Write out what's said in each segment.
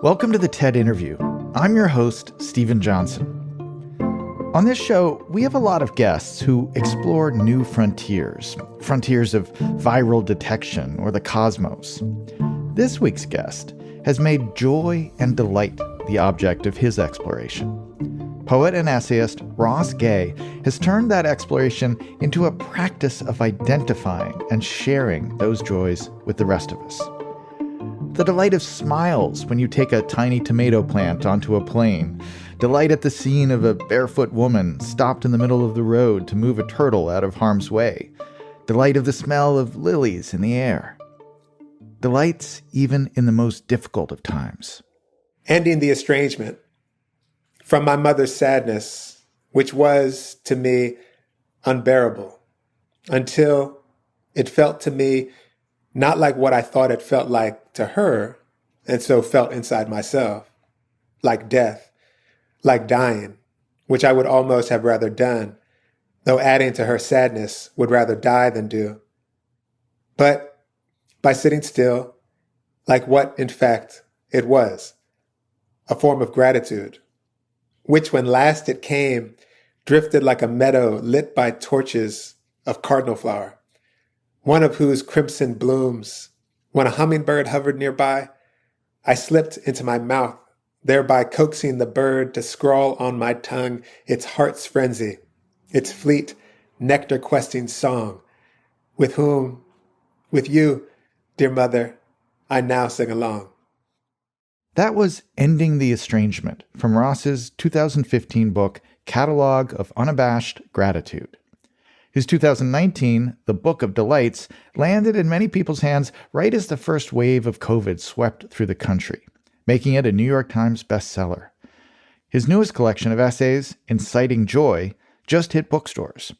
Welcome to the TED Interview. I'm your host, Stephen Johnson. On this show, we have a lot of guests who explore new frontiers of viral detection or the cosmos. This week's guest has made joy and delight the object of his exploration. Poet and essayist Ross Gay has turned that exploration into a practice of identifying and sharing those joys with the rest of us. The delight of smiles when you take a tiny tomato plant onto a plane. Delight at the scene of a barefoot woman stopped in the middle of the road to move a turtle out of harm's way. Delight of the smell of lilies in the air. Delights even in the most difficult of times. Ending the estrangement from my mother's sadness, which was, to me, unbearable, until it felt to me not like what I thought it felt like to her, and so felt inside myself, like death, like dying, which I would almost have rather done, though adding to her sadness would rather die than do. But by sitting still, like what, in fact, it was, a form of gratitude, which when last it came, drifted like a meadow lit by torches of cardinal flower, one of whose crimson blooms, when a hummingbird hovered nearby, I slipped into my mouth, thereby coaxing the bird to scrawl on my tongue its heart's frenzy, its fleet, nectar-questing song, with you, dear mother, I now sing along. That was Ending the Estrangement from Ross's 2015 book, Catalog of Unabashed Gratitude. His 2019, The Book of Delights, landed in many people's hands right as the first wave of COVID swept through the country, making it a New York Times bestseller. His newest collection of essays, Inciting Joy, just hit bookstores.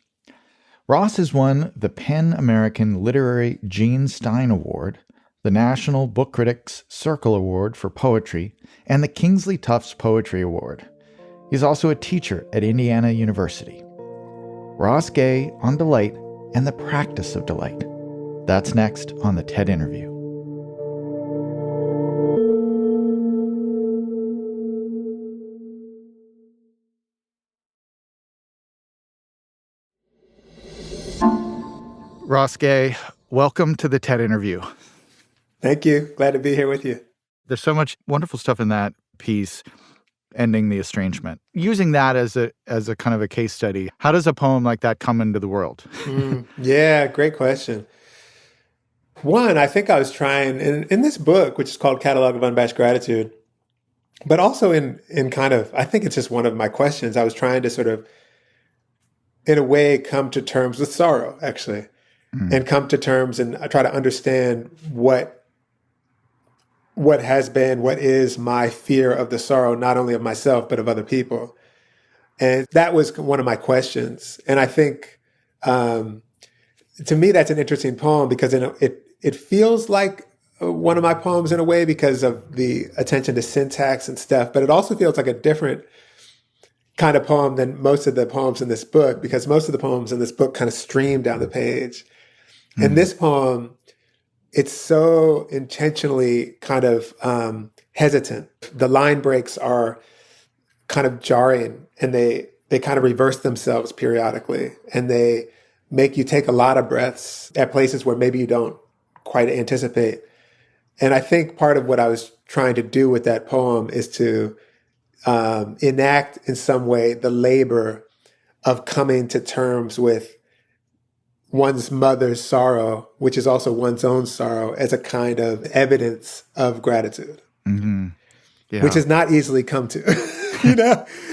Ross has won the PEN American Literary Gene Stein Award, the National Book Critics Circle Award for Poetry, and the Kingsley Tufts Poetry Award. He's also a teacher at Indiana University. Ross Gay on delight and the practice of delight. That's next on the TED Interview. Ross Gay, welcome to the TED Interview. Thank you. Glad to be here with you. There's so much wonderful stuff in that piece, Ending the Estrangement. Using that as a kind of a case study, how does a poem like that come into the world? Yeah, great question. One, I think I was trying, in this book, which is called Catalog of Unabashed Gratitude, but also in kind of, I think it's just one of my questions, I was trying to sort of, in a way, come to terms with sorrow, actually, and come to terms and try to understand what has been, what is my fear of the sorrow, not only of myself, but of other people. And that was one of my questions. And I think, to me, that's an interesting poem because it feels like one of my poems in a way because of the attention to syntax and stuff, but it also feels like a different kind of poem than most of the poems in this book, because most of the poems in this book kind of stream down the page. And this poem, it's so intentionally kind of hesitant. The line breaks are kind of jarring, and they kind of reverse themselves periodically, and they make you take a lot of breaths at places where maybe you don't quite anticipate. And I think part of what I was trying to do with that poem is to enact in some way the labor of coming to terms with one's mother's sorrow, which is also one's own sorrow, as a kind of evidence of gratitude, which is not easily come to.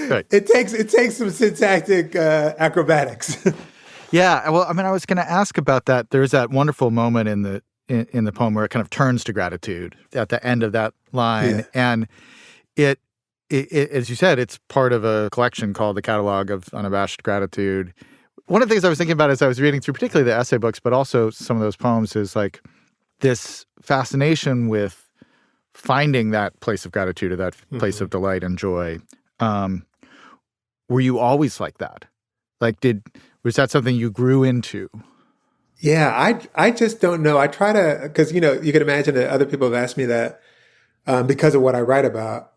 Right. It takes some syntactic acrobatics. Yeah, well, I mean, I was going to ask about that. There's that wonderful moment in the poem where it kind of turns to gratitude at the end of that line, and it as you said, it's part of a collection called the Catalog of Unabashed Gratitude. One of the things I was thinking about as I was reading through particularly the essay books, but also some of those poems, is like this fascination with finding that place of gratitude or that place of delight and joy. Were you always like that? Like, was that something you grew into? Yeah, I just don't know. I try to, because, you can imagine that other people have asked me that. because of what I write about.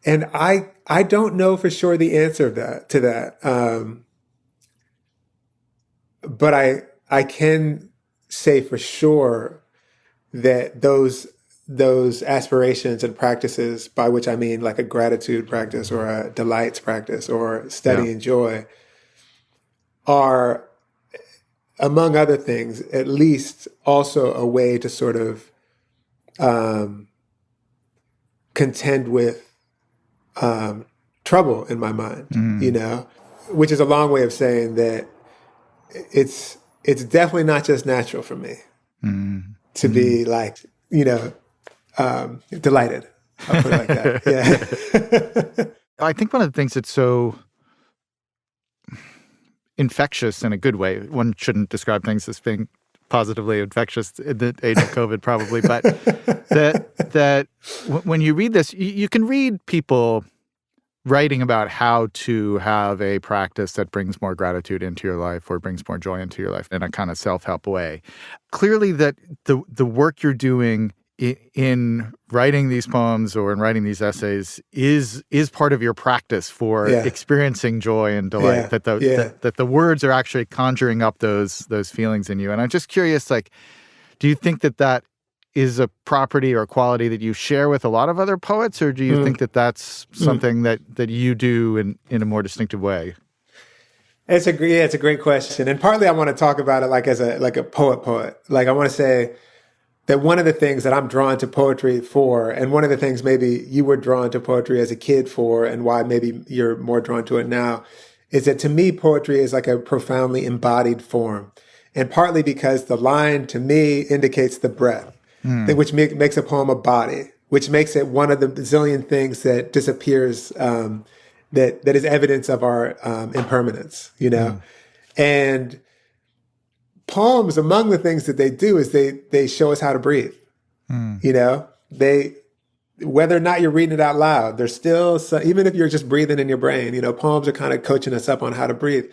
And I don't know for sure the answer to that. But I can say for sure that those aspirations and practices, by which I mean like a gratitude practice or a delights practice or studying joy, are, among other things, at least also a way to sort of contend with trouble in my mind, which is a long way of saying that it's definitely not just natural for me to be like, delighted. I'll put it like that. Yeah. I think one of the things that's so infectious in a good way, one shouldn't describe things as being positively infectious in the age of COVID probably, but that when you read this, you can read people writing about how to have a practice that brings more gratitude into your life or brings more joy into your life in a kind of self-help way. Clearly that the work you're doing in writing these poems or in writing these essays is part of your practice for experiencing joy and delight, that the words are actually conjuring up those feelings in you. And I'm just curious, like, do you think that is a property or quality that you share with a lot of other poets, or do you think that that's something that you do in a more distinctive way? It's a great question. And partly I want to talk about it like as a poet. Like I want to say that one of the things that I'm drawn to poetry for, and one of the things maybe you were drawn to poetry as a kid for, and why maybe you're more drawn to it now, is that to me, poetry is like a profoundly embodied form. And partly because the line to me indicates the breath, which makes a poem a body, which makes it one of the zillion things that disappears, that is evidence of our impermanence, And poems, among the things that they do is they show us how to breathe. They, whether or not you're reading it out loud, there's still even if you're just breathing in your brain, poems are kind of coaching us up on how to breathe.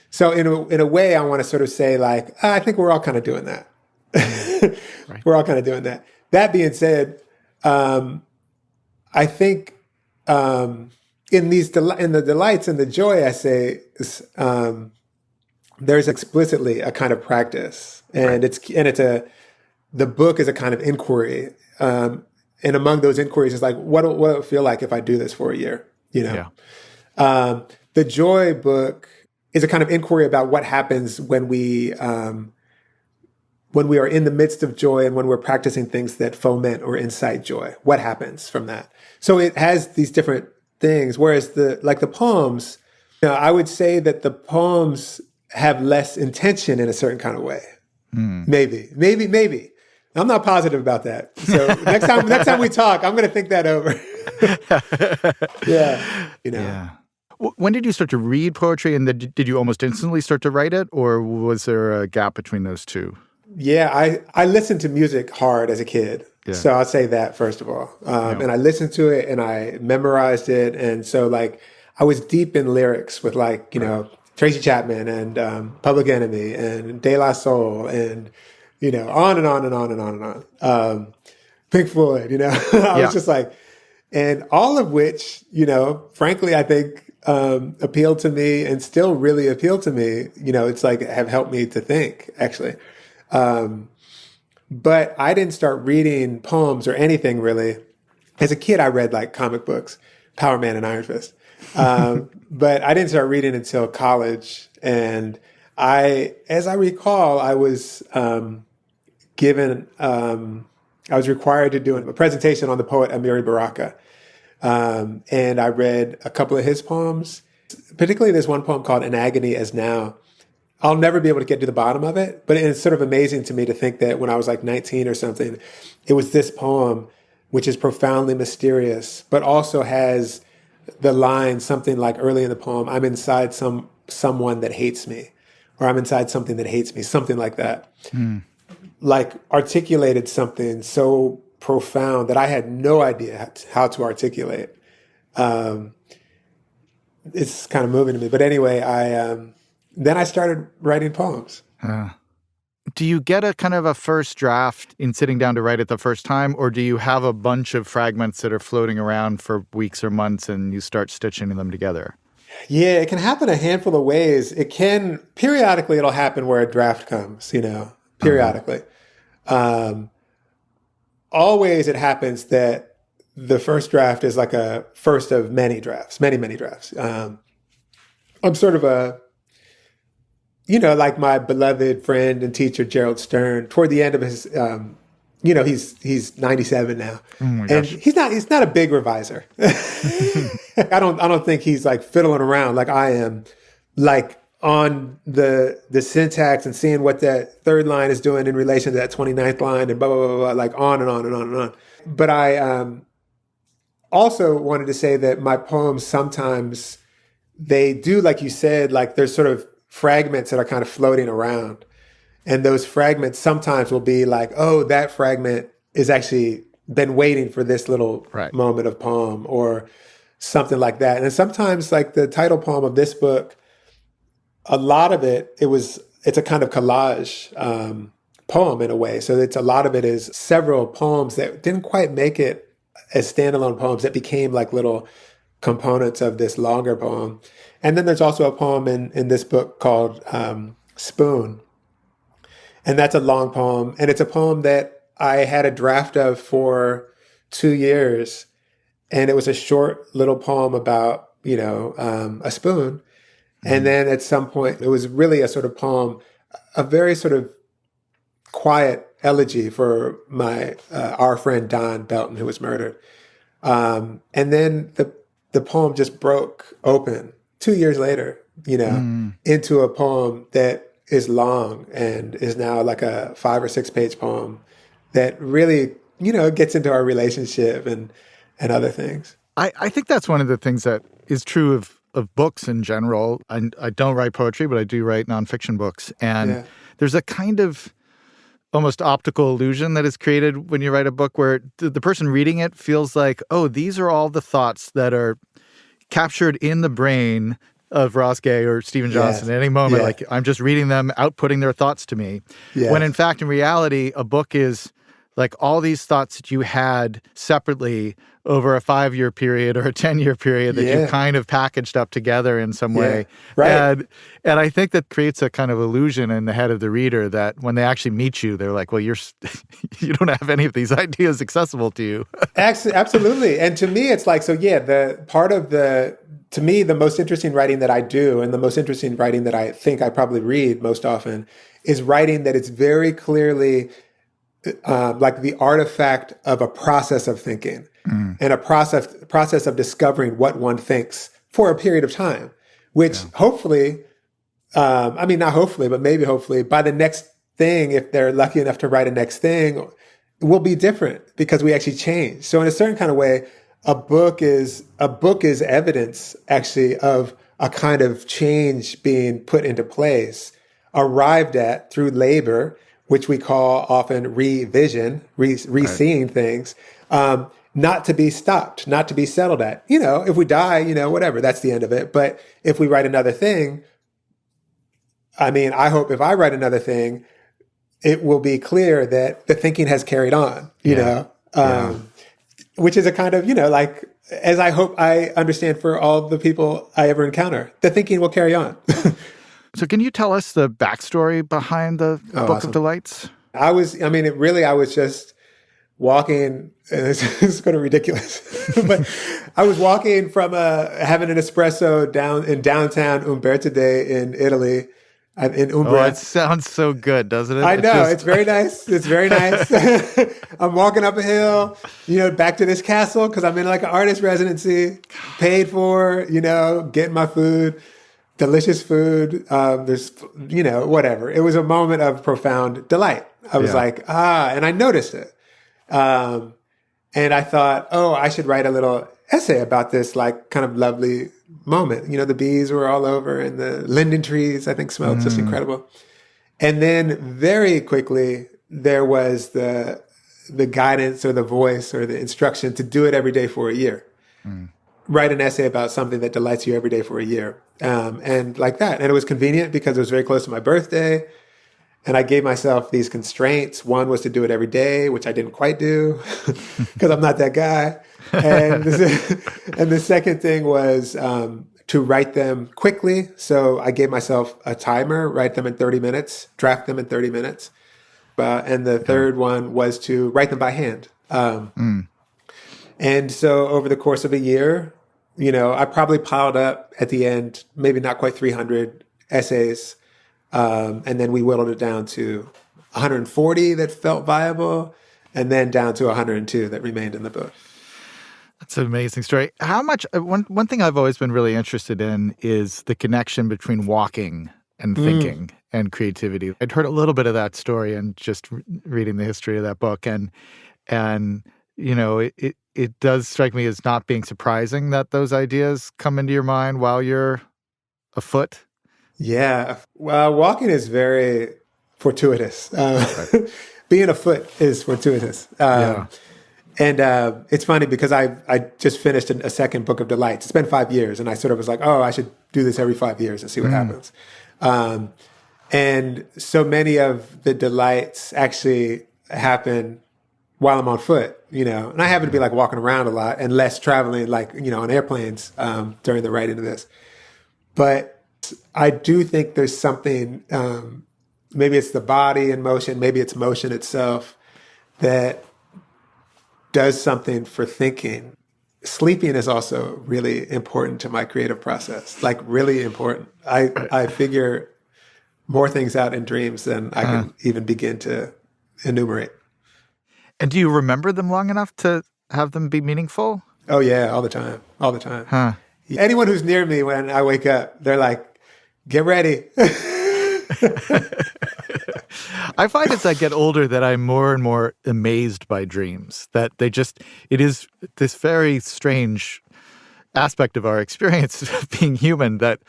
So in a way, I want to sort of say like, I think we're all kind of doing that. Right. We're all kind of doing that. That being said, I think in the delights and the joy essay, there's explicitly a kind of practice, and the book is a kind of inquiry. And among those inquiries is like, what will it feel like if I do this for a year? The joy book is a kind of inquiry about what happens when we are in the midst of joy and when we're practicing things that foment or incite joy. What happens from that? So it has these different things. Whereas the poems, I would say that the poems have less intention in a certain kind of way. Maybe. I'm not positive about that. So next time we talk, I'm going to think that over. Yeah. When did you start to read poetry, and did you almost instantly start to write it, or was there a gap between those two? Yeah, I listened to music hard as a kid. Yeah. So I'll say that first of all. And I listened to it and I memorized it. And so like I was deep in lyrics with like, Tracy Chapman and Public Enemy and De La Soul and, on and on and on and on and on. Pink Floyd, I was just like, and all of which, frankly, I think appealed to me and still really appeal to me. It's like have helped me to think actually. But I didn't start reading poems or anything really. As a kid, I read like comic books, Power Man and Iron Fist. But I didn't start reading until college. And as I recall, I was I was required to do a presentation on the poet Amiri Baraka. And I read a couple of his poems, particularly this one poem called An Agony As Now. I'll never be able to get to the bottom of it, but it's sort of amazing to me to think that when I was like 19 or something, it was this poem, which is profoundly mysterious, but also has the line, something like early in the poem, I'm inside someone that hates me, or I'm inside something that hates me, something like that. Like articulated something so profound that I had no idea how to articulate. It's kind of moving to me. But anyway, then I started writing poems. Do you get a kind of a first draft in sitting down to write it the first time, or do you have a bunch of fragments that are floating around for weeks or months and you start stitching them together? Yeah, it can happen a handful of ways. It can, periodically, it'll happen where a draft comes, Uh-huh. periodically. Um, Always it happens that the first draft is like a first of many drafts, many, many drafts. I'm sort of like my beloved friend and teacher, Gerald Stern, toward the end of his, he's 97 now, Oh my and gosh. he's not a big reviser. I don't think he's like fiddling around like I am, like on the syntax and seeing what that third line is doing in relation to that 29th line and blah, blah, blah, blah, like on and on and on and on. But I also wanted to say that my poems sometimes they do, like you said, like there's sort of fragments that are kind of floating around. And those fragments sometimes will be like, oh, that fragment is actually been waiting for this little Right. moment of poem or something like that. And then sometimes like the title poem of this book, a lot of it's a kind of collage poem in a way. So a lot of it is several poems that didn't quite make it as standalone poems that became like little components of this longer poem. And then there's also a poem in this book called Spoon. And that's a long poem. And it's a poem that I had a draft of for 2 years. And it was a short little poem about, a spoon. And then at some point, it was really a sort of poem, a very sort of quiet elegy for our friend Don Belton, who was murdered. And then the poem just broke open 2 years later, into a poem that is long and is now like a 5 or 6 page poem that really, gets into our relationship and other things. I think that's one of the things that is true of books in general. I don't write poetry, but I do write nonfiction books. And Yeah. there's a kind of almost optical illusion that is created when you write a book where the person reading it feels like, oh, these are all the thoughts that are captured in the brain of Ross Gay or Stephen Johnson Yes. at any moment. Yeah. Like I'm just reading them, outputting their thoughts to me. Yes. When in fact, in reality, a book is like all these thoughts that you had separately over a 5-year period or a 10-year period that you Yeah. kind of packaged up together in some way. Right. And I think that creates a kind of illusion in the head of the reader that when they actually meet you, they're like, well, you don't have any of these ideas accessible to you. Absolutely. And to me, it's like, so yeah, to me, the most interesting writing that I do and the most interesting writing that I think I probably read most often is writing that it's very clearly like the artifact of a process of thinking and a process of discovering what one thinks for a period of time, which hopefully, not hopefully, but maybe hopefully by the next thing, if they're lucky enough to write a next thing, will be different because we actually change. So in a certain kind of way, a book is evidence actually of a kind of change being put into place, arrived at through labor, which we call often revision, re-seeing things, not to be stopped, not to be settled at. If we die, whatever, that's the end of it. But if we write another thing, I hope if I write another thing, it will be clear that the thinking has carried on, which is a kind of, like, as I hope I understand for all the people I ever encounter, the thinking will carry on. So can you tell us the backstory behind the Book Awesome. of Delights? I was just walking, and this is kind of ridiculous, but I was walking from having an espresso in downtown Umberto Day in Italy, in Umbria. Oh, it sounds so good, doesn't it? I know. It's very nice. It's very nice. I'm walking up a hill, back to this castle because I'm in like an artist residency, paid for, getting my food. Delicious food. There's, whatever. It was a moment of profound delight. I was like, and I noticed it. And I thought, oh, I should write a little essay about this, like, kind of lovely moment. The bees were all over and the linden trees, I think, smelled just incredible. And then very quickly, there was the guidance or the voice or the instruction to do it every day for a year. Write an essay about something that delights you every day for a year. And like that. And it was convenient because it was very close to my birthday. And I gave myself these constraints. One was to do it every day, which I didn't quite do because I'm not that guy. And and the second thing was to write them quickly. So I gave myself a timer, write them in 30 minutes, draft them in 30 minutes. And the third one was to write them by hand. And so over the course of a year, I probably piled up at the end, maybe not quite 300 essays. And then we whittled it down to 140 that felt viable, and then down to 102 that remained in the book. That's an amazing story. How much, one thing I've always been really interested in is the connection between walking and thinking and creativity. I'd heard a little bit of that story and just reading the history of that book. And it does strike me as not being surprising that those ideas come into your mind while you're afoot. Yeah. Well, walking is very fortuitous. Being afoot is fortuitous. And it's funny because I just finished a second book of delights. It's been 5 years, and I sort of was like, oh, I should do this every 5 years and see what happens. And so many of the delights actually happen while I'm on foot, and I happen to be like walking around a lot and less traveling, like, on airplanes during the writing of this. But I do think there's something, maybe it's the body in motion, maybe it's motion itself, that does something for thinking. Sleeping is also really important to my creative process, like really important. I figure more things out in dreams than I can even begin to enumerate. And do you remember them long enough to have them be meaningful? Oh yeah, all the time, all the time. Huh. Anyone who's near me when I wake up, they're like, get ready. I find as I get older that I'm more and more amazed by dreams, that it is this very strange aspect of our experience of being human, that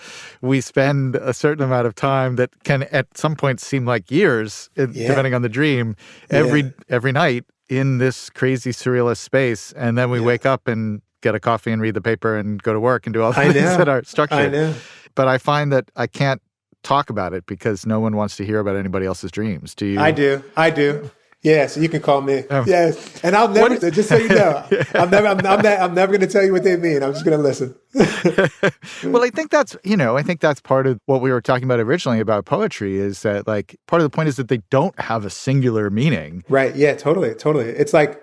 we spend a certain amount of time that can at some point seem like years, depending on the dream, every night in this crazy surrealist space. And then we wake up and get a coffee and read the paper and go to work and do all the things that are structured. I know. But I find that I can't talk about it because no one wants to hear about anybody else's dreams. Do you? I do. Yeah, so you can call me. Yes, and I'll never. Just so you know, I'm never going to tell you what they mean. I'm just going to listen. Well, I think that's part of what we were talking about originally about poetry, is that like part of the point is that they don't have a singular meaning. Right. Yeah. Totally. It's like,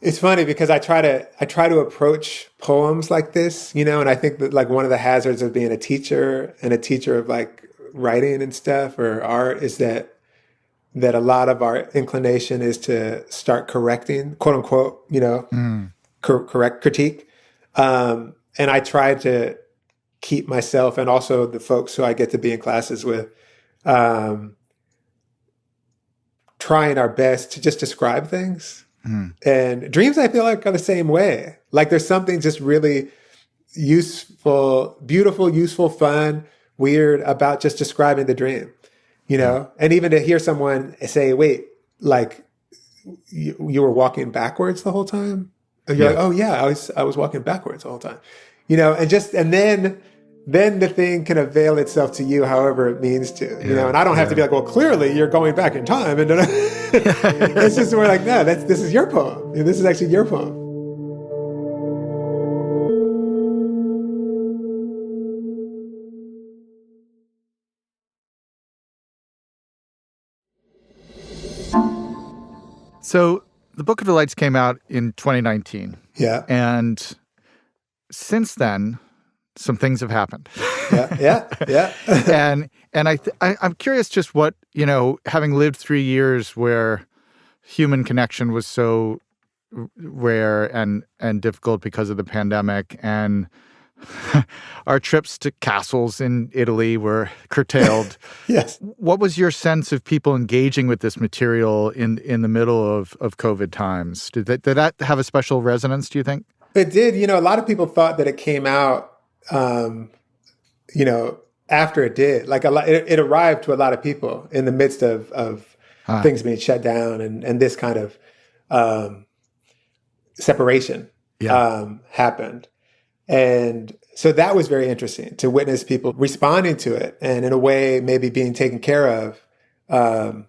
it's funny because I try to approach poems like this, and I think that like one of the hazards of being a teacher and a teacher of like writing and stuff or art is that a lot of our inclination is to start correcting, quote unquote, correct critique. And I try to keep myself and also the folks who I get to be in classes with, trying our best to just describe things. And dreams, I feel like, are the same way. Like there's something just really useful, beautiful, useful, fun, weird about just describing the dream, and even to hear someone say, wait, like you were walking backwards the whole time. And you're like, oh yeah, I was walking backwards the whole time, and then the thing can avail itself to you however it means to, and I don't have to be like, well, clearly you're going back in time. And it's just, we're like, no, this is your poem. This is actually your poem. So the Book of Delights came out in 2019. Yeah. And since then, some things have happened. Yeah. and I'm curious just what, having lived 3 years where human connection was so rare and difficult because of the pandemic, and our trips to castles in Italy were curtailed. Yes. What was your sense of people engaging with this material in the middle of COVID times? Did that have a special resonance, do you think? It did. A lot of people thought that it came out, after it did. Like it arrived to a lot of people in the midst of things being shut down and this kind of separation happened. And so that was very interesting to witness people responding to it and in a way maybe being taken care of um,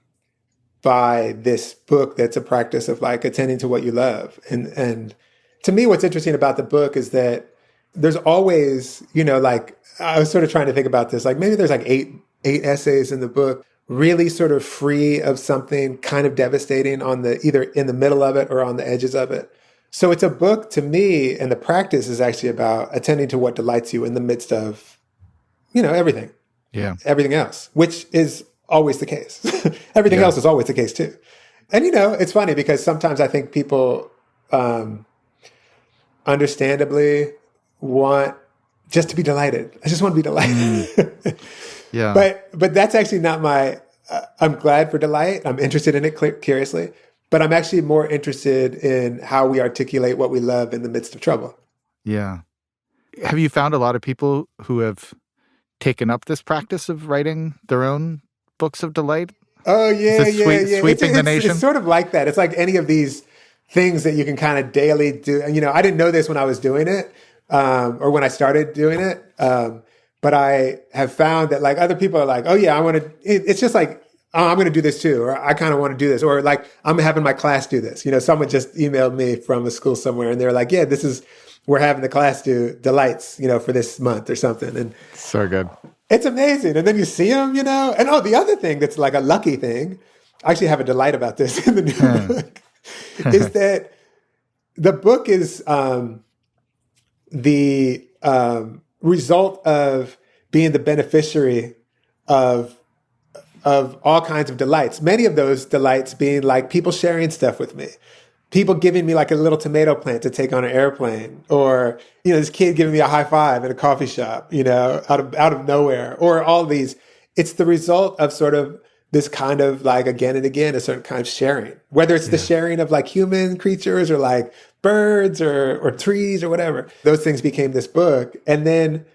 by this book that's a practice of like attending to what you love. And to me, what's interesting about the book is that there's always, like I was sort of trying to think about this, like maybe there's like eight essays in the book, really sort of free of something kind of devastating on the either in the middle of it or on the edges of it. So it's a book to me, and the practice is actually about attending to what delights you in the midst of, everything. Yeah. Everything else, which is always the case. Everything else is always the case too. And, it's funny because sometimes I think people understandably want just to be delighted. I just want to be delighted. Yeah. But that's actually not I'm glad for delight. I'm interested in it curiously, but I'm actually more interested in how we articulate what we love in the midst of trouble. Yeah. Have you found a lot of people who have taken up this practice of writing their own books of delight? Oh, yeah, yeah. Sweeping the nation? It's sort of like that. It's like any of these things that you can kind of daily do. I didn't know this when I was doing it or when I started doing it. But I have found that like other people are like, oh, yeah, I want to. It's just like, oh, I'm going to do this too. Or I kind of want to do this. Or like, I'm having my class do this. Someone just emailed me from a school somewhere and they're like, yeah, we're having the class do delights, for this month or something. And so good. It's amazing. And then you see them, And the other thing that's like a lucky thing, I actually have a delight about this in the new book, is that the book is the result of being the beneficiary of all kinds of delights. Many of those delights being like people sharing stuff with me. People giving me like a little tomato plant to take on an airplane, or this kid giving me a high five at a coffee shop, out of nowhere, or all these. It's the result of sort of this kind of like again and again a certain kind of sharing, whether it's the sharing of like human creatures or like birds or trees or whatever. Those things became this book, and then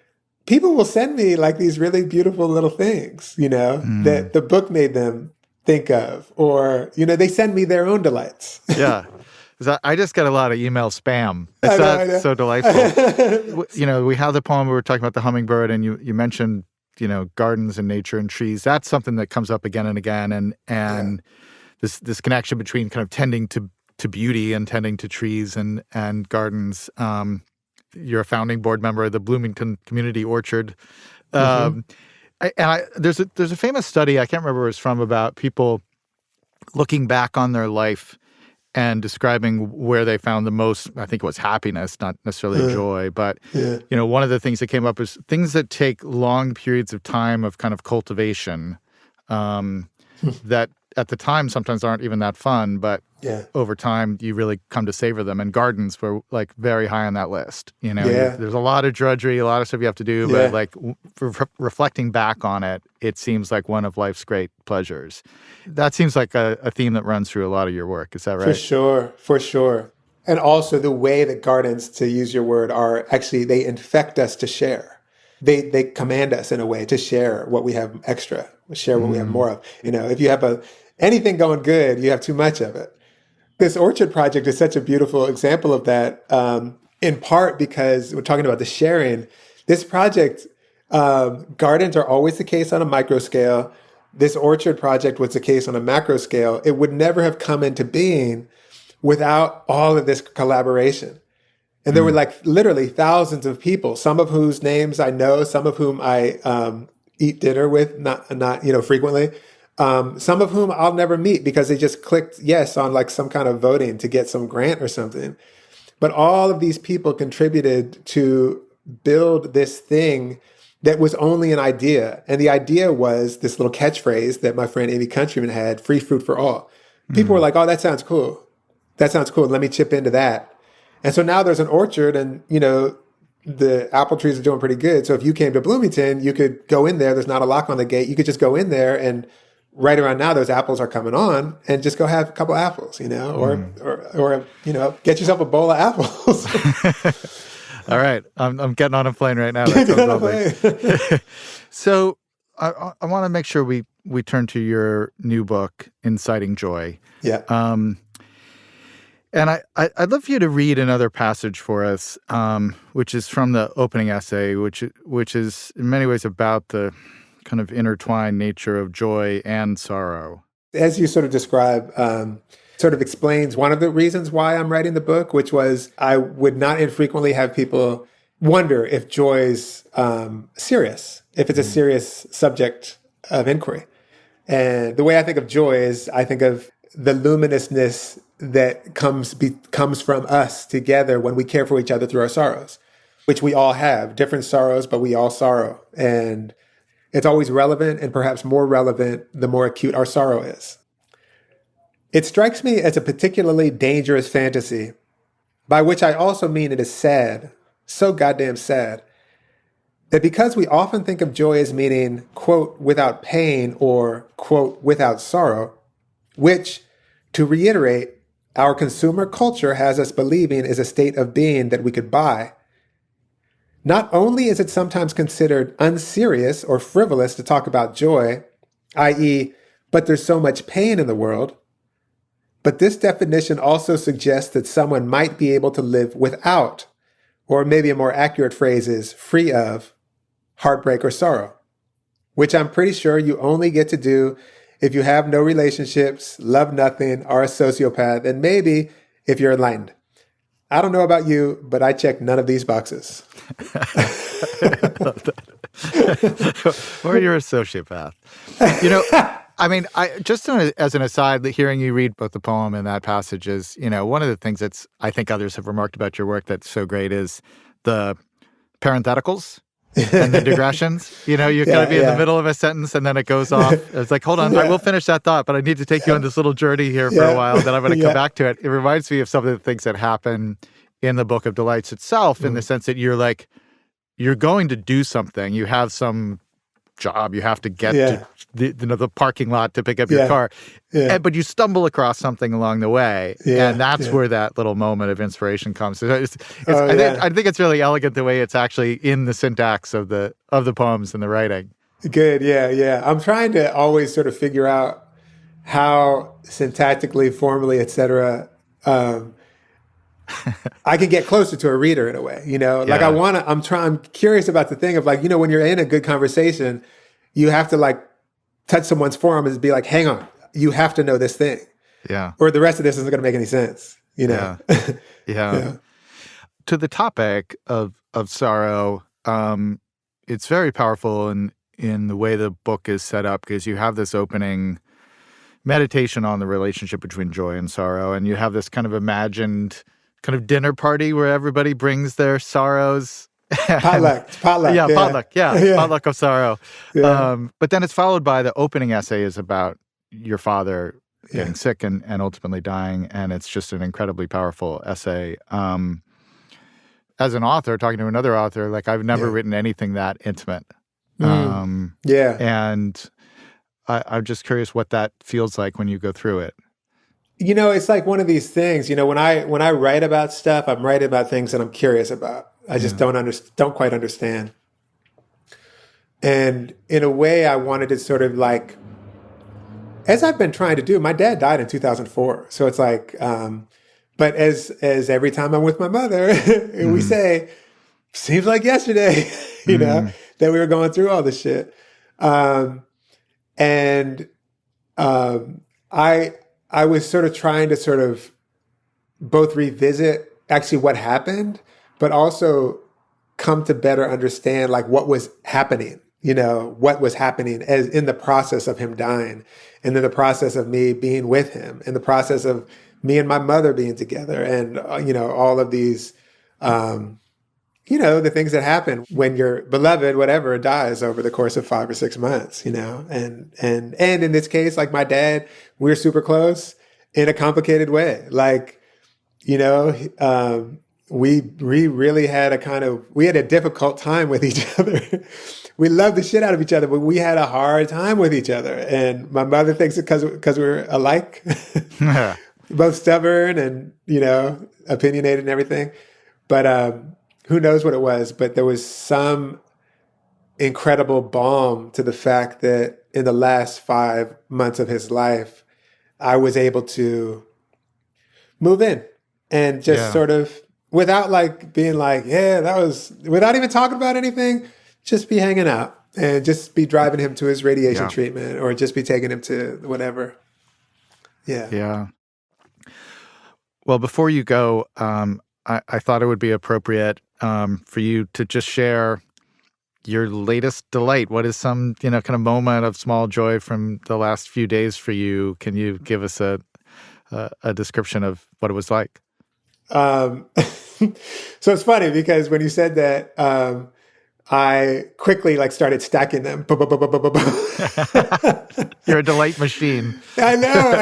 people will send me like these really beautiful little things, that the book made them think of, or they send me their own delights. Yeah. I just get a lot of email spam. It's not so delightful. We have the poem we were talking about the hummingbird, and you mentioned, gardens and nature and trees. That's something that comes up again and again, and this connection between kind of tending to beauty and tending to trees and gardens. You're a founding board member of the Bloomington Community Orchard. There's a famous study, I can't remember where it's from, about people looking back on their life and describing where they found the most, I think it was happiness, not necessarily joy, but one of the things that came up is things that take long periods of time of kind of cultivation that at the time sometimes aren't even that fun, but over time you really come to savor them. And gardens were like very high on that list. There's a lot of drudgery, a lot of stuff you have to do, but like reflecting back on it, it seems like one of life's great pleasures. That seems like a theme that runs through a lot of your work. Is that right? For sure. And also the way that gardens, to use your word, are actually, they infect us to share. They command us in a way to share what we have extra, share what we have more of. If you have anything going good, you have too much of it. This orchard project is such a beautiful example of that, in part because we're talking about the sharing. This project, gardens are always the case on a micro scale. This orchard project was the case on a macro scale. It would never have come into being without all of this collaboration. And there were like literally thousands of people, some of whose names I know, some of whom I eat dinner with, not frequently. Some of whom I'll never meet because they just clicked yes on like some kind of voting to get some grant or something. But all of these people contributed to build this thing that was only an idea. And the idea was this little catchphrase that my friend Amy Countryman had, free fruit for all. People were like, oh, that sounds cool. That sounds cool. Let me chip into that. And so now there's an orchard and, the apple trees are doing pretty good. So if you came to Bloomington, you could go in there. There's not a lock on the gate. You could just go in there, and right around now, those apples are coming on, and just go have a couple apples, or get yourself a bowl of apples. All right. I'm getting on a plane right now. That sounds lovely. So I want to make sure we turn to your new book, Inciting Joy. Yeah. And I'd love for you to read another passage for us, which is from the opening essay, which is in many ways about the kind of intertwined nature of joy and sorrow. As you sort of describe, sort of explains one of the reasons why I'm writing the book, which was I would not infrequently have people wonder if joy's serious, if it's a serious subject of inquiry. And the way I think of joy is I think of the luminousness that comes from us together when we care for each other through our sorrows, which we all have, different sorrows, but we all sorrow. And it's always relevant, and perhaps more relevant the more acute our sorrow is. It strikes me as a particularly dangerous fantasy, by which I also mean it is sad, so goddamn sad, that because we often think of joy as meaning, quote, without pain or, quote, without sorrow, which, to reiterate, our consumer culture has us believing is a state of being that we could buy. Not only is it sometimes considered unserious or frivolous to talk about joy, i.e., but there's so much pain in the world, but this definition also suggests that someone might be able to live without, or maybe a more accurate phrase is free of, heartbreak or sorrow, which I'm pretty sure you only get to do if you have no relationships, love nothing, are a sociopath, and maybe if you're enlightened. I don't know about you, but I check none of these boxes. Or you're a sociopath. I mean, as an aside, hearing you read both the poem and that passage is, one of the things that's, I think others have remarked about your work that's so great is the parentheticals and the digressions. You're going to be in the middle of a sentence and then it goes off. It's like, hold on, I will finish that thought, but I need to take you on this little journey here for a while. Then I'm going to come back to it. It reminds me of some of the things that happen in the Book of Delights itself, in the sense that you're going to do something. You have some job. You have to get to the parking lot to pick up your car. But you stumble across something along the way. And that's where that little moment of inspiration comes. So I think it's really elegant the way it's actually in the syntax of the poems and the writing. Good. Yeah. I'm trying to always sort of figure out how syntactically, formally, et cetera, I can get closer to a reader in a way, like I'm curious about the thing of when you're in a good conversation, you have to touch someone's forearm and be like, hang on, you have to know this thing. Yeah. Or the rest of this isn't going to make any sense, Yeah. To the topic of sorrow, it's very powerful in the way the book is set up, because you have this opening meditation on the relationship between joy and sorrow, and you have this kind of imagined kind of dinner party where everybody brings their sorrows. Potluck. Yeah, potluck. Yeah, potluck of sorrow. Yeah. But then it's followed by the opening essay is about your father getting sick and ultimately dying, and it's just an incredibly powerful essay. As an author, talking to another author, I've never written anything that intimate. And I'm just curious what that feels like when you go through it. It's like one of these things, when I write about stuff, I'm writing about things that I'm curious about. I just don't quite understand. And in a way, I wanted to sort of as I've been trying to do, my dad died in 2004. So it's but as every time I'm with my mother, we say, seems like yesterday, that we were going through all this shit. I was sort of trying to sort of both revisit actually what happened, but also come to better understand what was happening, what was happening as in the process of him dying, and then the process of me being with him, and the process of me and my mother being together, and all of these the things that happen when your beloved, whatever, dies over the course of 5 or 6 months, and in this case, my dad, we're super close in a complicated way. We really had we had a difficult time with each other. We loved the shit out of each other, but we had a hard time with each other. And my mother thinks it because we're alike, both stubborn and, opinionated and everything. But, who knows what it was, but there was some incredible balm to the fact that in the last 5 months of his life, I was able to move in and just sort of, without being that was, without even talking about anything, just be hanging out. and just be driving him to his radiation Yeah. treatment, or just be taking him to whatever. Yeah. Yeah. Well, before you go, I thought it would be appropriate for you to just share your latest delight. What is some, kind of moment of small joy from the last few days for you? Can you give us a description of what it was like? So it's funny because when you said that, I quickly started stacking them. You're a delight machine. I know.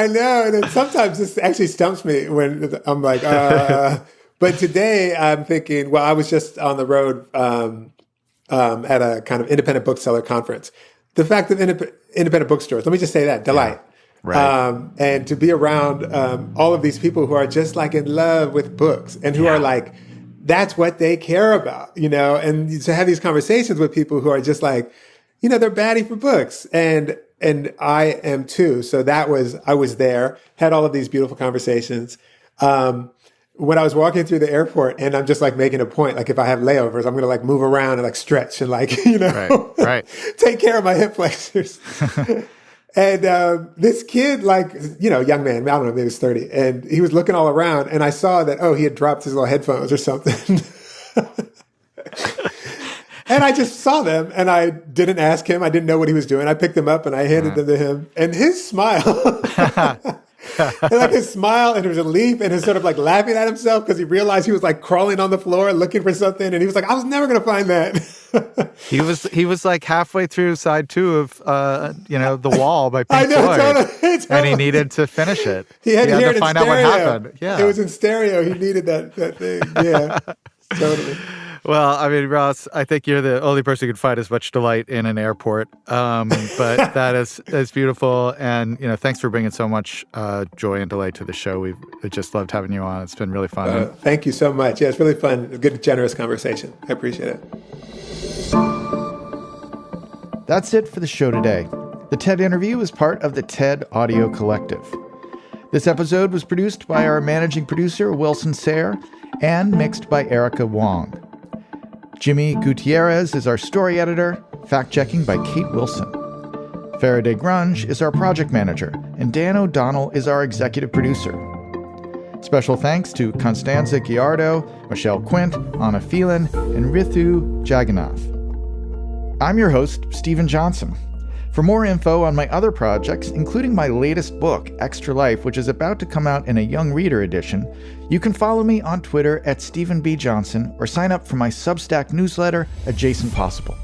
And sometimes this actually stumps me when I'm like, but today I'm thinking, well, I was just on the road at a kind of independent bookseller conference. The fact of independent bookstores, let me just say that, delight. Yeah. Right. And to be around all of these people who are just in love with books, and who are that's what they care about, and to have these conversations with people who are just they're batty for books. And I am too. So I was there, had all of these beautiful conversations. When I was walking through the airport, and I'm just making a point, if I have layovers, I'm going to move around and stretch and right. take care of my hip flexors. And this kid, young man, I don't know, maybe he was 30, and he was looking all around, and I saw that, he had dropped his little headphones or something. And I just saw them, and I didn't ask him. I didn't know what he was doing. I picked them up, and I handed them to him. And his smile, and his smile and his relief, and his sort of laughing at himself because he realized he was crawling on the floor looking for something. And he was I was never going to find that. He was halfway through side 2 of The Wall by Pink Floyd, totally. And he needed to finish it. He had to find out what happened. Yeah, it was in stereo. He needed that thing. Yeah, totally. Well, I mean, Ross, I think you're the only person who can find as much delight in an airport. But that is beautiful. And, thanks for bringing so much joy and delight to the show. We've just loved having you on. It's been really fun. Thank you so much. Yeah, it's really fun. A good, generous conversation. I appreciate it. That's it for the show today. The TED interview is part of the TED Audio Collective. This episode was produced by our managing producer, Wilson Sayre, and mixed by Erica Wong. Jimmy Gutierrez is our story editor, fact-checking by Kate Wilson. Faraday Grunge is our project manager, and Dan O'Donnell is our executive producer. Special thanks to Constanza Giardo, Michelle Quint, Anna Phelan, and Rithu Jagannath. I'm your host, Stephen Johnson. For more info on my other projects, including my latest book, Extra Life, which is about to come out in a young reader edition, you can follow me on Twitter @Stephen B. Johnson or sign up for my Substack newsletter, Adjacent Possible.